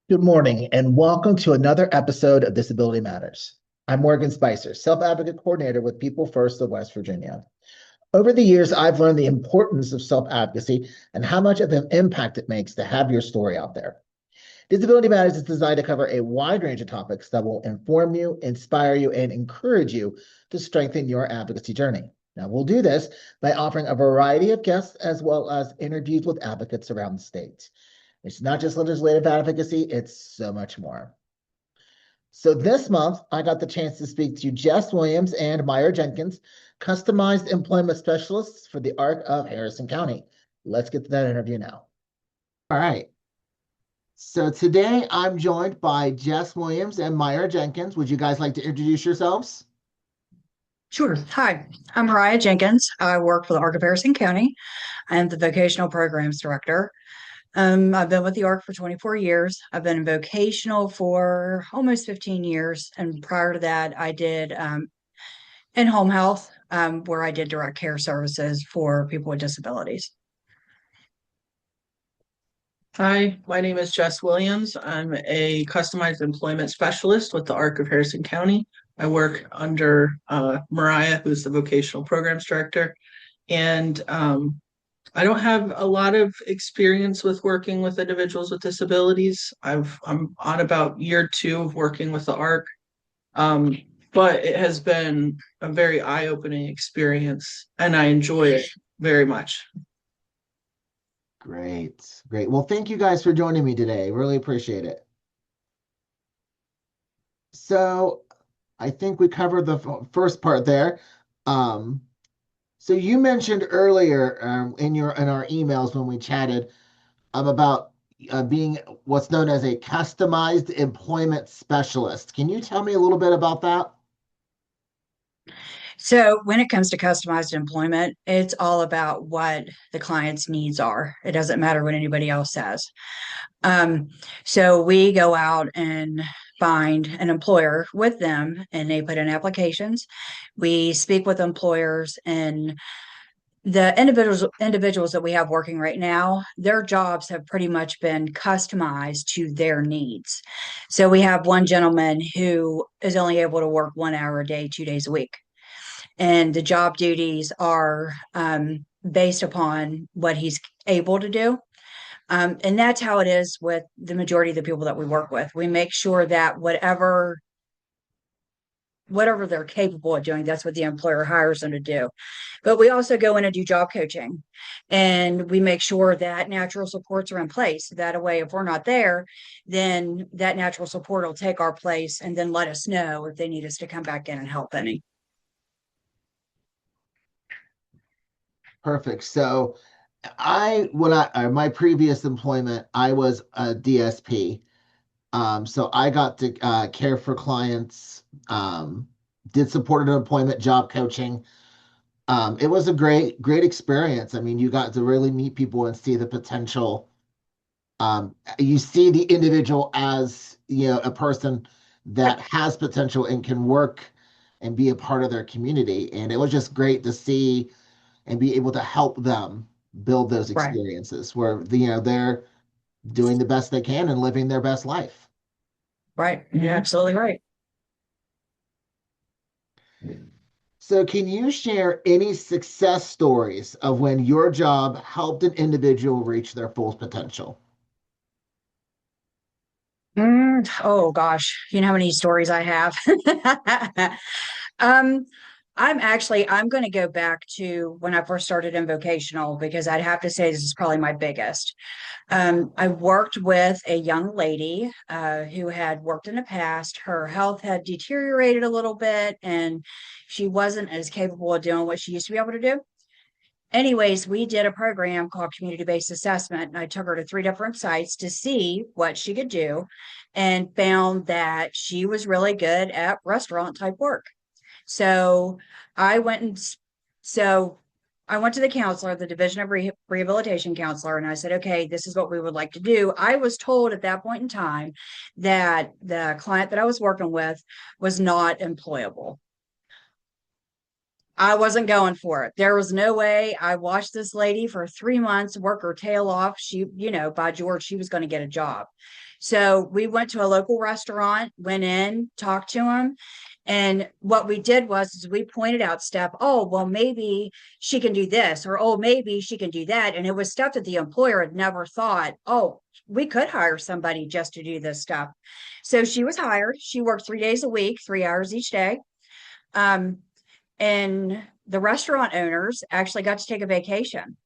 Good morning, and welcome to another episode of Disability Matters. I'm Morgan Spicer, Self-Advocate Coordinator with People First of West Virginia. Over the years, I've learned the importance of self-advocacy and how much of an impact it makes to have your story out there. Disability Matters is designed to cover a wide range of topics that will inform you, inspire you, and encourage you to strengthen your advocacy journey. Now, we'll do this by offering a variety of guests as well as interviews with advocates around the state. It's not just legislative advocacy, it's so much more. So this month, I got the chance to speak to Jess Williams and Myra Jenkins, customized employment specialists for the ARC of Harrison County. Let's get to that interview now. All right. So today I'm joined by Jess Williams and Myra Jenkins. Would you guys like to introduce yourselves? Sure. Hi, I'm Myra Jenkins. I work for the ARC of Harrison County. I'm the Vocational Programs Director. I've been with the ARC for 24 years. I've been in vocational for almost 15 years. And prior to that, I did in-home health, where I did direct care services for people with disabilities. Hi, my name is Jess Williams. I'm a customized employment specialist with the ARC of Harrison County. I work under Myra, who's the Vocational Programs Director. And I don't have a lot of experience with working with individuals with disabilities. I'm on about year 2 of working with the ARC. But it has been a very eye-opening experience, and I enjoy it very much. Great. Well, thank you guys for joining me today. Really appreciate it. So I think we covered the first part there. So you mentioned earlier in our emails when we chatted about being what's known as a customized employment specialist. Can you tell me a little bit about that? So when it comes to customized employment, it's all about what the client's needs are. It doesn't matter what anybody else says. So we go out and find an employer with them, and they put in applications. We speak with employers, and the individuals that we have working right now, their jobs have pretty much been customized to their needs. So we have one gentleman who is only able to work 1 hour a day, 2 days a week. And the job duties are based upon what he's able to do. And that's how it is with the majority of the people that we work with. We make sure that whatever they're capable of doing, that's what the employer hires them to do. But we also go in and do job coaching, and we make sure that natural supports are in place. That way, if we're not there, then that natural support will take our place and then let us know if they need us to come back in and help any. Perfect. So my previous employment, I was a DSP. So I got to care for clients, did supported employment job coaching. It was a great experience. I mean, you got to really meet people and see the potential. You see the individual as, a person that has potential and can work and be a part of their community. And it was just great to see and be able to help them build those experiences where, they're doing the best they can and living their best life. Right. You're absolutely right. So can you share any success stories of when your job helped an individual reach their full potential? Oh gosh, you know how many stories I have. um, I'm going to go back to when I first started in vocational, because I'd have to say this is probably my biggest. I worked with a young lady who had worked in the past. Her health had deteriorated a little bit, and she wasn't as capable of doing what she used to be able to do. Anyways, we did a program called community-based assessment, and I took her to 3 different sites to see what she could do, and found that she was really good at restaurant type work. So I went and so I went to the counselor, the Division of Rehabilitation counselor, and I said, okay, this is what we would like to do. I was told at that point in time that the client that I was working with was not employable. I wasn't going for it. There was no way. I watched this lady for 3 months work her tail off. She, by George, she was going to get a job. So we went to a local restaurant, went in, talked to him. And what we did was is we pointed out stuff. Oh, well, maybe she can do this, or oh, maybe she can do that. And it was stuff that the employer had never thought, oh, we could hire somebody just to do this stuff. So she was hired. She worked 3 days a week, 3 hours each day. Um, and the restaurant owners actually got to take a vacation.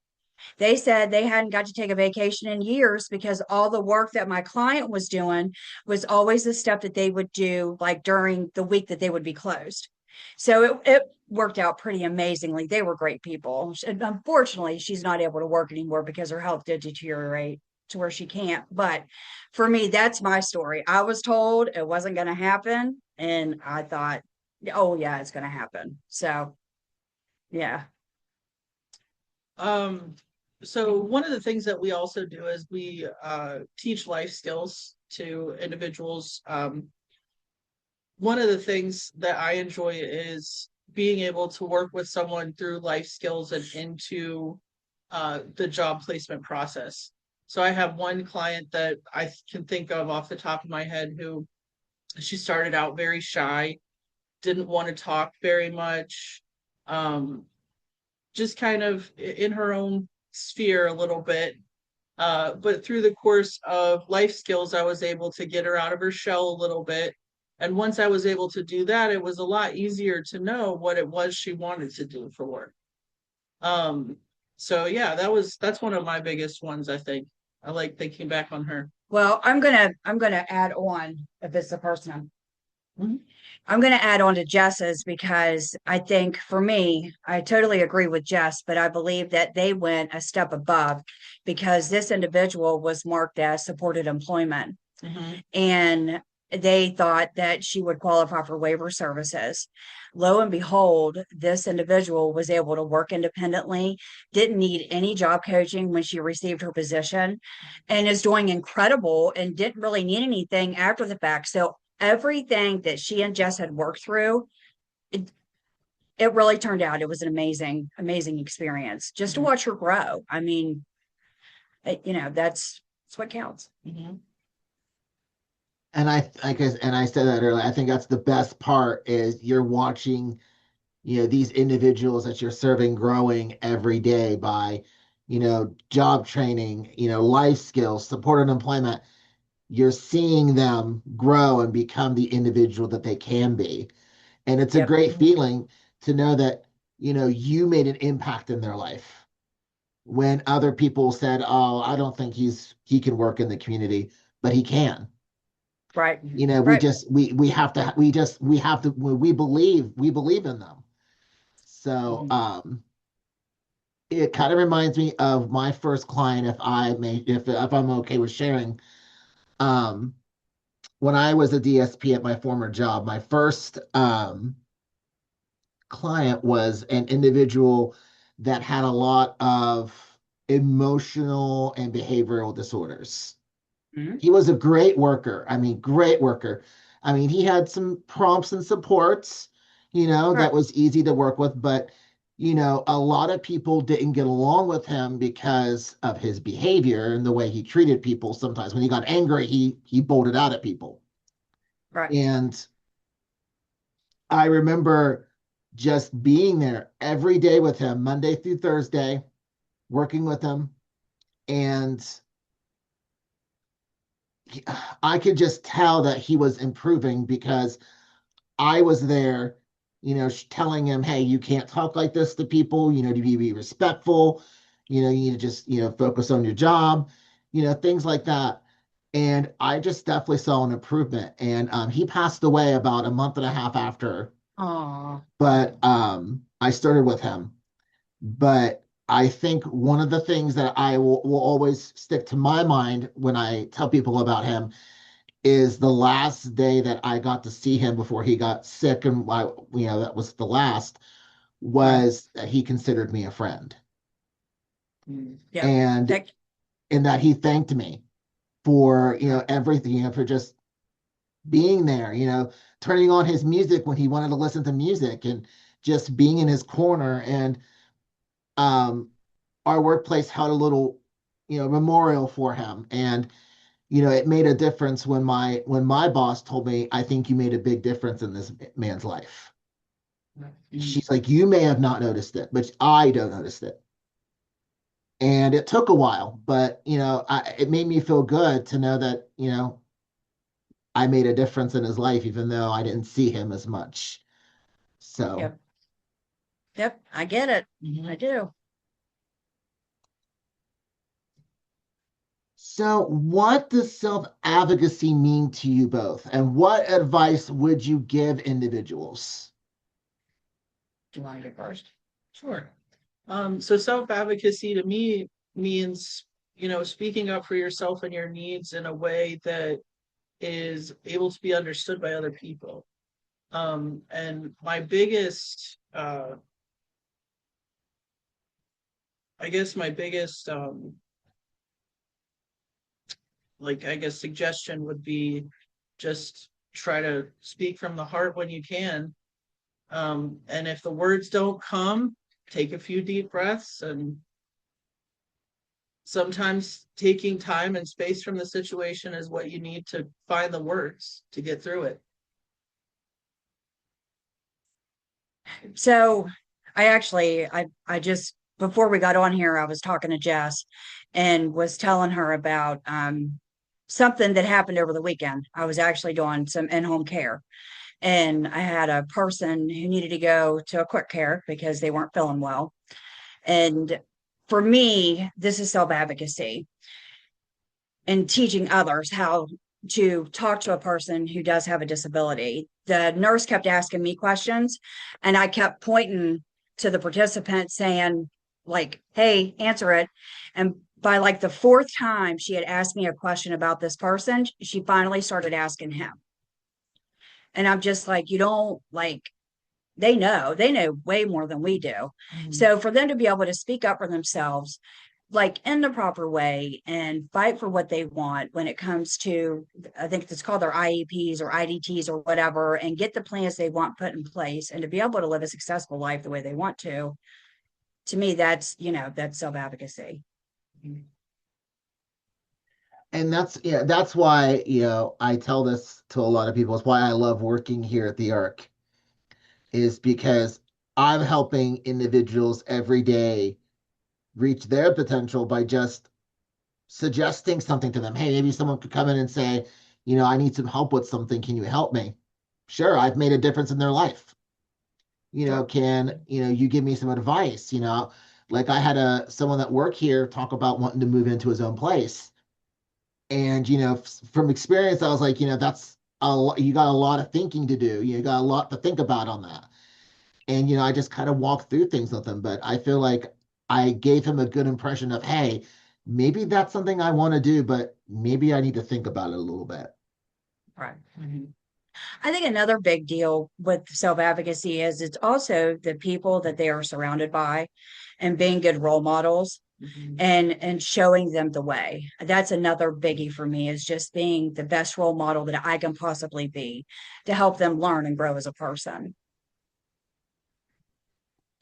They said they hadn't got to take a vacation in years because all the work that my client was doing was always the stuff that they would do like during the week that they would be closed. So it worked out pretty amazingly. They were great people. And unfortunately, she's not able to work anymore because her health did deteriorate to where she can't. But for me, that's my story. I was told it wasn't going to happen. And I thought, oh, yeah, it's going to happen. So, yeah. So one of the things that we also do is we teach life skills to individuals. One of the things that I enjoy is being able to work with someone through life skills and into the job placement process. So I have one client that I can think of off the top of my head who she started out very shy, didn't want to talk very much, just kind of in her own sphere a little bit. But through the course of life skills, I was able to get her out of her shell a little bit. And once I was able to do that, it was a lot easier to know what it was she wanted to do for work. So yeah, that's one of my biggest ones, I think. I like thinking back on her. Well, I'm gonna add on if it's the person. I'm going to add on to Jess's because I think for me, I totally agree with Jess, but I believe that they went a step above because this individual was marked as supported employment. And they thought that she would qualify for waiver services. Lo and behold, this individual was able to work independently, didn't need any job coaching when she received her position, and is doing incredible and didn't really need anything after the fact. So everything that she and Jess had worked through, it really turned out it was an amazing experience just to watch her grow. I mean, that's what counts. And I said that earlier. I think that's the best part is you're watching, these individuals that you're serving growing every day by, job training, life skills, supported employment. You're seeing them grow and become the individual that they can be. And it's a Yep. great feeling to know that, you made an impact in their life. When other people said, "Oh, I don't think he can work in the community," but he can. Right. We Right. just we have to we have to we believe in them. So it kind of reminds me of my first client, if I'm okay with sharing. Um, when I was a DSP at my former job, my first client was an individual that had a lot of emotional and behavioral disorders. He was a great worker. I mean, great worker. I mean, he had some prompts and supports, that Right. was easy to work with, but a lot of people didn't get along with him because of his behavior and the way he treated people. Sometimes when he got angry, he bolted out at people. Right. And I remember just being there every day with him, Monday through Thursday, working with him. And I could just tell that he was improving because I was there, telling him, "Hey, you can't talk like this to people. To be respectful. You need to just, focus on your job, things like that." And I just definitely saw an improvement. And he passed away about a month and a half after, Oh, but I started with him. But I think one of the things that I will always stick to my mind when I tell people about him is the last day that I got to see him before he got sick, and that was the last, right. was that he considered me a friend, Yep. and That, that he thanked me for everything, for just being there, turning on his music when he wanted to listen to music, and just being in his corner. And um, our workplace held a little, memorial for him, and it made a difference when my boss told me, I think you made a big difference in this man's life. She's like, you may have not noticed it, but I don't notice it. And it took a while, but it made me feel good to know that, I made a difference in his life, even though I didn't see him as much. So, Yep. Yep. I get it. I do. so what does self-advocacy mean to you both? And what advice would you give individuals? Do you want to go first? Sure. So self-advocacy to me means, speaking up for yourself and your needs in a way that is able to be understood by other people. And my biggest, suggestion would be just try to speak from the heart when you can. And if the words don't come, take a few deep breaths, and sometimes taking time and space from the situation is what you need to find the words to get through it. So I just, before we got on here, I was talking to Jess and was telling her about something that happened over the weekend. I was actually doing some in-home care, and I had a person who needed to go to a quick care because they weren't feeling well. And for me, this is self-advocacy and teaching others how to talk to a person who does have a disability. The nurse kept asking me questions, and I kept pointing to the participant saying, like, hey, answer it. And by like the fourth time she had asked me a question about this person, she finally started asking him. And I'm just like, you don't like, they know way more than we do. Mm-hmm. So for them to be able to speak up for themselves, like in the proper way, and fight for what they want when it comes to, I think it's called their IEPs or IDTs or whatever, and get the plans they want put in place, and to be able to live a successful life the way they want to me, that's, that's self-advocacy. And that's why, I tell this to a lot of people. It's why I love working here at the Arc, is because I'm helping individuals every day reach their potential by just suggesting something to them. Hey, maybe someone could come in and say, I need some help with something. Can you help me? Sure, I've made a difference in their life. Can, you give me some advice? Like I had someone that worked here talk about wanting to move into his own place. And, from experience, I was like, that's you got a lot of thinking to do. You got a lot to think about on that. And, I just kind of walked through things with him. But I feel like I gave him a good impression of, hey, maybe that's something I want to do, but maybe I need to think about it a little bit. Right. Mm-hmm. I think another big deal with self-advocacy is it's also the people that they are surrounded by, and being good role models. Mm-hmm. and showing them the way. That's another biggie for me, is just being the best role model that I can possibly be to help them learn and grow as a person.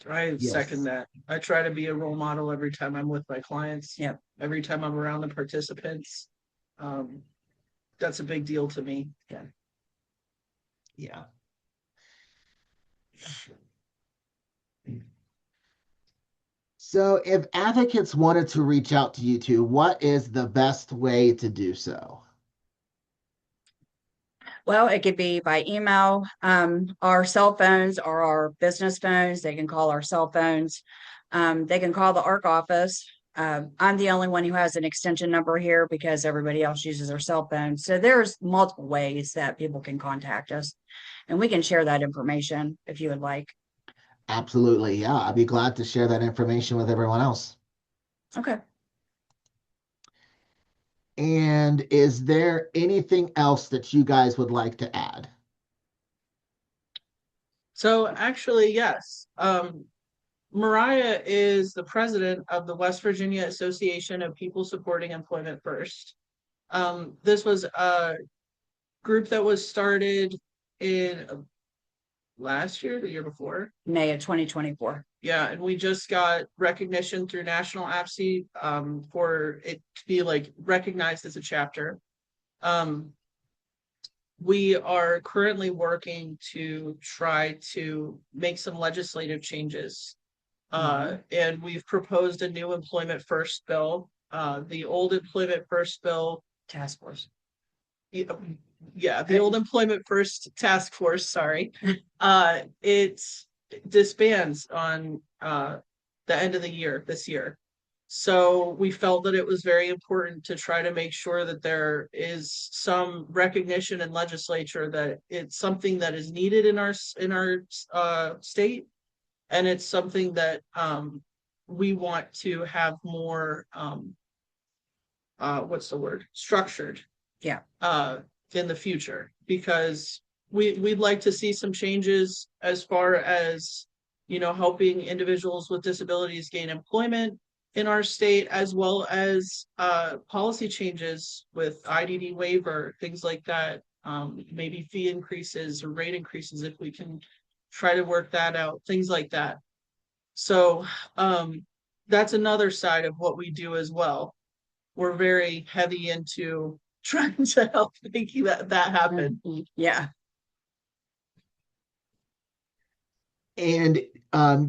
I second that. I try to be a role model every time I'm with my clients. Yep. Every time I'm around the participants. That's a big deal to me. Yeah. Yeah. So if advocates wanted to reach out to you two, what is the best way to do so? Well, it could be by email. Our cell phones are our business phones. They can call our cell phones. They can call the ARC office. I'm the only one who has an extension number here because everybody else uses their cell phone. So there's multiple ways that people can contact us, and we can share that information if you would like. Absolutely. Yeah. I'd be glad to share that information with everyone else. Okay. And is there anything else that you guys would like to add? So actually, yes. Myra is the president of the West Virginia Association of People Supporting Employment First. This was a group that was started in last year, the year before. May of 2024. Yeah, and we just got recognition through National APSI for it to be like recognized as a chapter. We are currently working to try to make some legislative changes. And we've proposed a new Employment First bill. The old Employment First bill, Task force. yeah, the old Employment First Task Force, sorry, it disbands on the end of the year, this year. So we felt that it was very important to try to make sure that there is some recognition in legislature that it's something that is needed in our state, and it's something that we want to have more what's the word, structured, Yeah. in the future, because we'd like to see some changes as far as, you know, helping individuals with disabilities gain employment in our state, as well as policy changes with IDD waiver, things like that. Maybe fee increases or rate increases if we can try to work that out, things like that. So that's another side of what we do as well. We're very heavy into trying to help making that happen. Yeah. And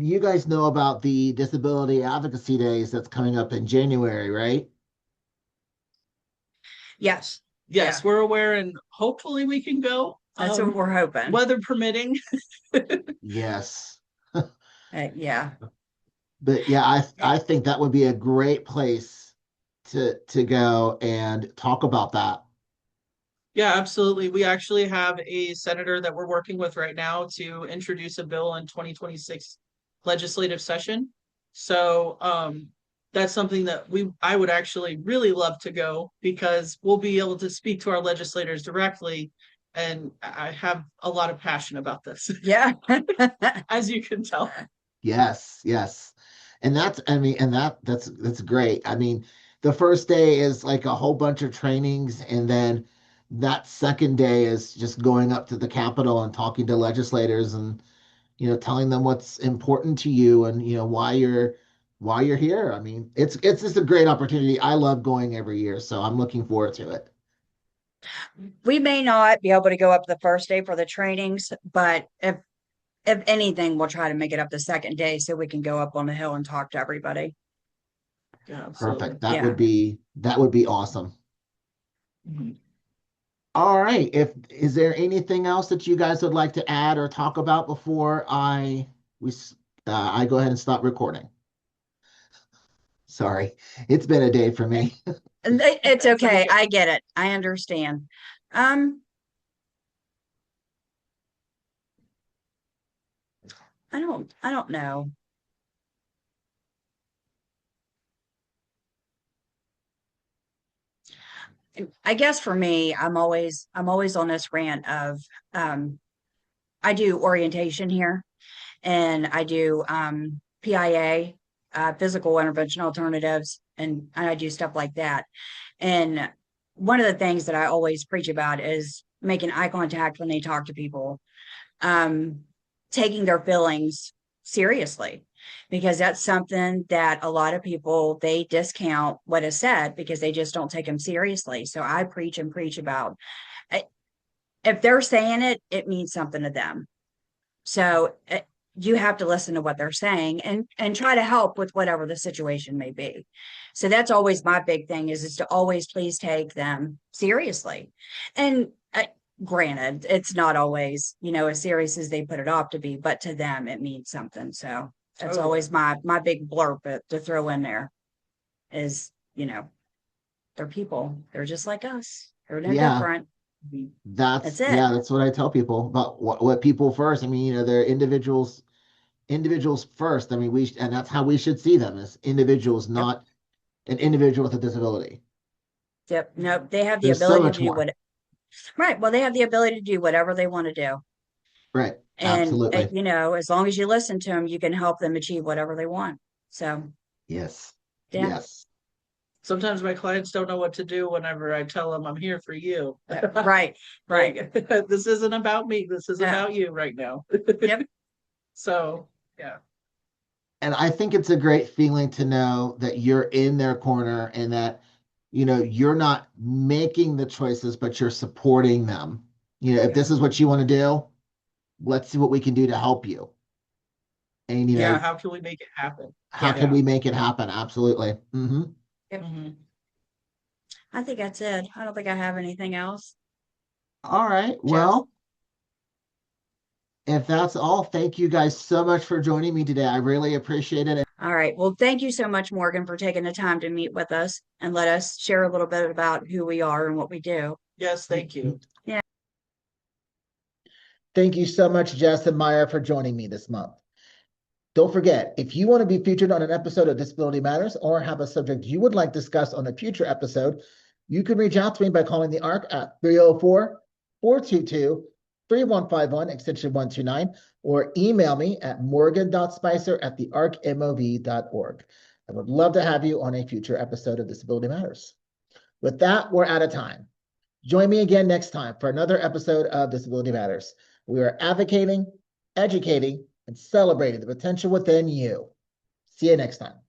you guys know about the Disability Advocacy Days that's coming up in January, right? Yes. Yes, we're aware, and hopefully we can go. That's what we're hoping. Weather permitting. Yes. Yeah. But yeah, I think that would be a great place to go and talk about that. Yeah, absolutely. We actually have a senator that we're working with right now to introduce a bill in 2026 legislative session. So that's something that I would actually really love to go, because we'll be able to speak to our legislators directly, and I have a lot of passion about this. Yeah. As you can tell. Yes, yes. And that's, I mean, and that's great. I mean, the first day is like a whole bunch of trainings, and then that second day is just going up to the Capitol and talking to legislators and, you know, telling them what's important to you and, you know, why you're here. I mean, it's just a great opportunity. I love going every year, so I'm looking forward to it. We may not be able to go up the first day for the trainings, but if anything, we'll try to make it up the second day so we can go up on the hill and talk to everybody. Yeah, absolutely. Perfect. That Yeah. would be awesome. Mhm. All right. Is there anything else that you guys would like to add or talk about before I go ahead and stop recording? Sorry, it's been a day for me. It's okay. I get it. I understand. I don't know. I guess for me, I'm always on this rant of I do orientation here, and I do PIA, physical intervention alternatives, and I do stuff like that. And one of the things that I always preach about is making eye contact when they talk to people, taking their feelings seriously, because that's something that a lot of people, they discount what is said because they just don't take them seriously. So I preach and preach about, if they're saying it, it means something to them. So you have to listen to what they're saying and try to help with whatever the situation may be. So that's always my big thing is to always please take them seriously. And granted, it's not always, you know, as serious as they put it off to be, but to them it means something. So that's always my big blurb to throw in there is, you know, they're people. They're just like us. They're no different. That's it. Yeah, that's what I tell people about what people first. I mean, you know, they're individuals first. I mean, and that's how we should see them as individuals, not an individual with a disability. Yep. Nope. They have the There's so ability much to do more. what, right. Well, they have the ability to do whatever they want to do. Right. And, Absolutely. you know, as long as you listen to them, you can help them achieve whatever they want. So, Yes. yeah. Yes. Sometimes my clients don't know what to do whenever I tell them I'm here for you. Right. Right. Like, this isn't about me. This is about you right now. Yep. So, yeah. And I think it's a great feeling to know that you're in their corner and that you're not making the choices, but you're supporting them. If this is what you want to do, let's see what we can do to help you. And, Yeah, how can we make it happen? how can we make it happen? Absolutely. Mhm. I think that's it. I don't think I have anything else. All right. Well, if that's all, thank you guys so much for joining me today. I really appreciate it. All right. Well, thank you so much, Morgan, for taking the time to meet with us and let us share a little bit about who we are and what we do. Yes, thank you. Thank you so much, Jess and Myra, for joining me this month. Don't forget, if you want to be featured on an episode of Disability Matters or have a subject you would like discussed on a future episode, you can reach out to me by calling the ARC at 304-422-3151, extension 129, or email me at morgan.spicer@thearcmov.org. I would love to have you on a future episode of Disability Matters. With that, we're out of time. Join me again next time for another episode of Disability Matters. We are advocating, educating, and celebrating the potential within you. See you next time.